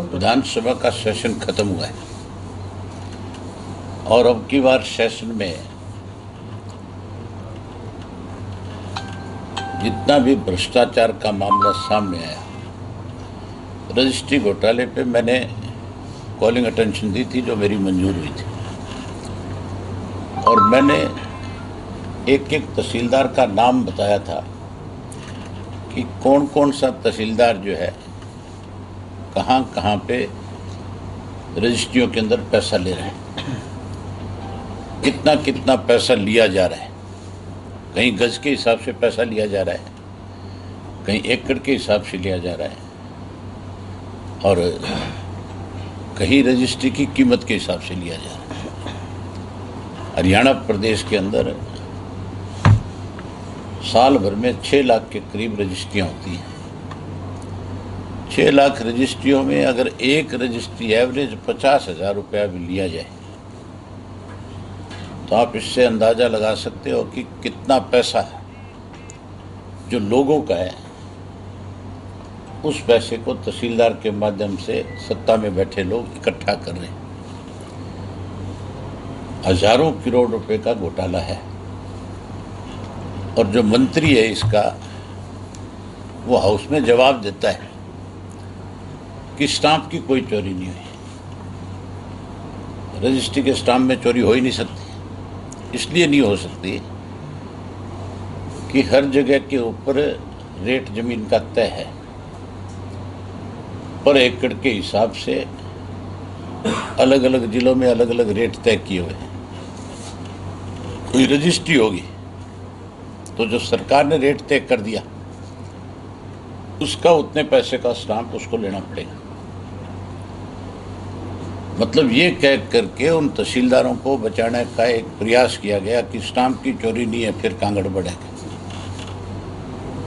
विधानसभा का सेशन खत्म हुआ है और अब की बार सेशन में जितना भी भ्रष्टाचार का मामला सामने आया, रजिस्ट्री घोटाले पे मैंने कॉलिंग अटेंशन दी थी जो मेरी मंजूर हुई थी, और मैंने एक एक तहसीलदार का नाम बताया था कि कौन कौन सा तहसीलदार जो है कहाँ कहाँ पे रजिस्ट्रियों के अंदर पैसा ले रहे हैं, कितना कितना पैसा लिया जा रहा है। कहीं गज के हिसाब से पैसा लिया जा रहा है, कहीं एकड़ के हिसाब से लिया जा रहा है, और कहीं रजिस्ट्री की कीमत के हिसाब से लिया जा रहा है। हरियाणा प्रदेश के अंदर साल भर में 6 लाख के करीब रजिस्ट्रियाँ होती हैं। 6 लाख रजिस्ट्रियों में अगर एक रजिस्ट्री एवरेज 50,000 रुपया भी लिया जाए तो आप इससे अंदाज़ा लगा सकते हो कि कितना पैसा जो लोगों का है उस पैसे को तहसीलदार के माध्यम से सत्ता में बैठे लोग इकट्ठा कर रहे हैं। हजारों करोड़ रुपए का घोटाला है, और जो मंत्री है इसका वो हाउस में जवाब देता है कि स्टाम्प की कोई चोरी नहीं हुई। रजिस्ट्री के स्टाम्प में चोरी हो ही नहीं सकती। इसलिए नहीं हो सकती कि हर जगह के ऊपर रेट जमीन का तय है, पर एकड़ के हिसाब से अलग अलग जिलों में अलग अलग रेट तय किए हुए हैं। कोई रजिस्ट्री होगी तो जो सरकार ने रेट तय कर दिया उसका उतने पैसे का स्टाम्प उसको लेना पड़ेगा। मतलब ये कह करके उन तहसीलदारों को बचाने का एक प्रयास किया गया कि स्टाम्प की चोरी नहीं है, फिर कहाँ गड़बड़ है।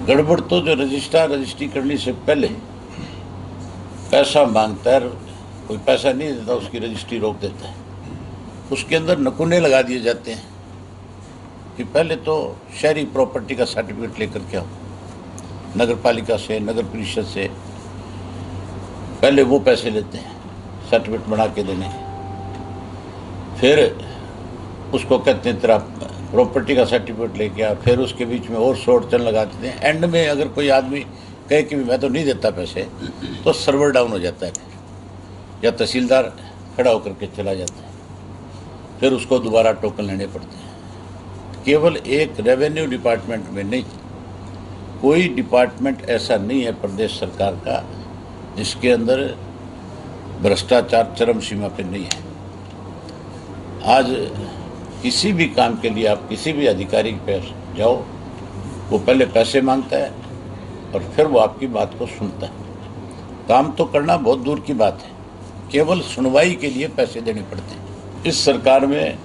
गड़बड़ तो जो रजिस्ट्रार रजिस्ट्री करने से पहले पैसा मांगता है, कोई पैसा नहीं देता उसकी रजिस्ट्री रोक देता है। उसके अंदर नकूने लगा दिए जाते हैं कि पहले तो शहरी प्रॉपर्टी का सर्टिफिकेट लेकर के आओ, नगर पालिका से, नगर परिषद से पहले वो पैसे लेते हैं सर्टिफिकेट बना के देने, फिर उसको कहते हैं तेरा प्रॉपर्टी का सर्टिफिकेट लेके आ, फिर उसके बीच में और शॉर्ट चल लगा देते हैं। एंड में अगर कोई आदमी कहे कि मैं तो नहीं देता पैसे, तो सर्वर डाउन हो जाता है या तहसीलदार खड़ा होकर के चला जाता है, फिर उसको दोबारा टोकन लेने पड़ते हैं। केवल एक रेवेन्यू डिपार्टमेंट में नहीं, कोई डिपार्टमेंट ऐसा नहीं है प्रदेश सरकार का जिसके अंदर भ्रष्टाचार चरम सीमा पे नहीं है। आज किसी भी काम के लिए आप किसी भी अधिकारी के पास जाओ, वो पहले पैसे मांगता है और फिर वो आपकी बात को सुनता है। काम तो करना बहुत दूर की बात है, केवल सुनवाई के लिए पैसे देने पड़ते हैं। इस सरकार में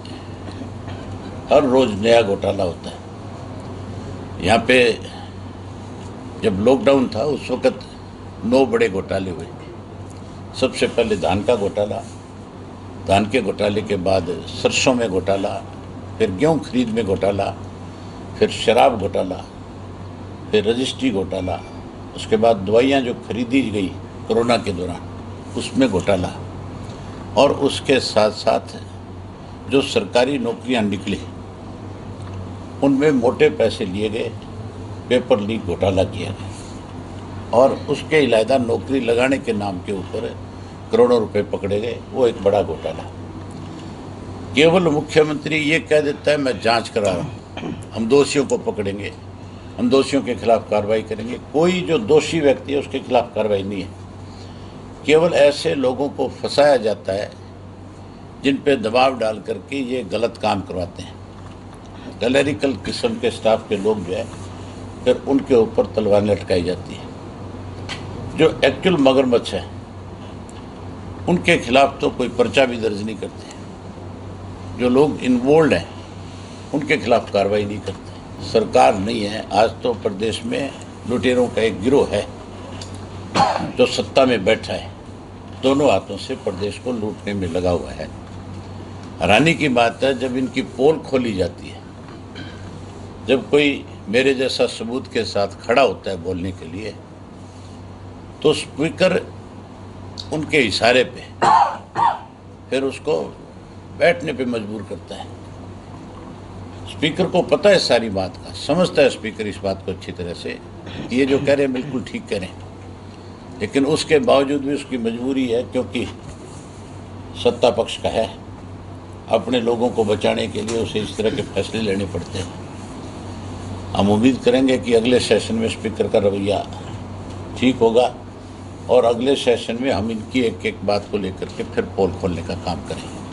हर रोज नया घोटाला होता है। यहाँ पे जब लॉकडाउन था उस वक़्त 9 बड़े घोटाले हुए। सबसे पहले धान का घोटाला, धान के घोटाले के बाद सरसों में घोटाला, फिर गेहूँ खरीद में घोटाला, फिर शराब घोटाला, फिर रजिस्ट्री घोटाला, उसके बाद दवाइयाँ जो खरीदी गई कोरोना के दौरान उसमें घोटाला, और उसके साथ साथ जो सरकारी नौकरियाँ निकली उनमें मोटे पैसे लिए गए, पेपर लीक घोटाला किया गया, और उसके इलावा नौकरी लगाने के नाम के ऊपर करोड़ों रुपए पकड़े गए। वो एक बड़ा घोटाला। केवल मुख्यमंत्री ये कह देता है मैं जांच करा रहा हूँ, हम दोषियों को पकड़ेंगे, हम दोषियों के खिलाफ कार्रवाई करेंगे। कोई जो दोषी व्यक्ति है उसके खिलाफ कार्रवाई नहीं है। केवल ऐसे लोगों को फंसाया जाता है जिन पे दबाव डाल करके ये गलत काम करवाते हैं। क्लरिकल किस्म के स्टाफ के लोग जो है फिर उनके ऊपर तलवार लटकाई जाती है। जो एक्चुअल मगरमच्छ है उनके खिलाफ तो कोई पर्चा भी दर्ज नहीं करते। जो लोग इन्वॉल्व हैं उनके खिलाफ कार्रवाई नहीं करते। सरकार नहीं है, आज तो प्रदेश में लुटेरों का एक गिरोह है जो सत्ता में बैठा है, दोनों हाथों से प्रदेश को लूटने में लगा हुआ है। हैरानी की बात है, जब इनकी पोल खोली जाती है, जब कोई मेरे जैसा सबूत के साथ खड़ा होता है बोलने के लिए, तो स्पीकर उनके इशारे पे फिर उसको बैठने पे मजबूर करता है। स्पीकर को पता है सारी बात का, समझता है स्पीकर इस बात को अच्छी तरह से, ये जो कह रहे हैं बिल्कुल ठीक करें, लेकिन उसके बावजूद भी उसकी मजबूरी है, क्योंकि सत्ता पक्ष का है, अपने लोगों को बचाने के लिए उसे इस तरह के फैसले लेने पड़ते हैं। हम उम्मीद करेंगे कि अगले सेशन में स्पीकर का रवैया ठीक होगा और अगले सेशन में हम इनकी एक एक बात को लेकर के फिर पोल खोलने का काम करेंगे।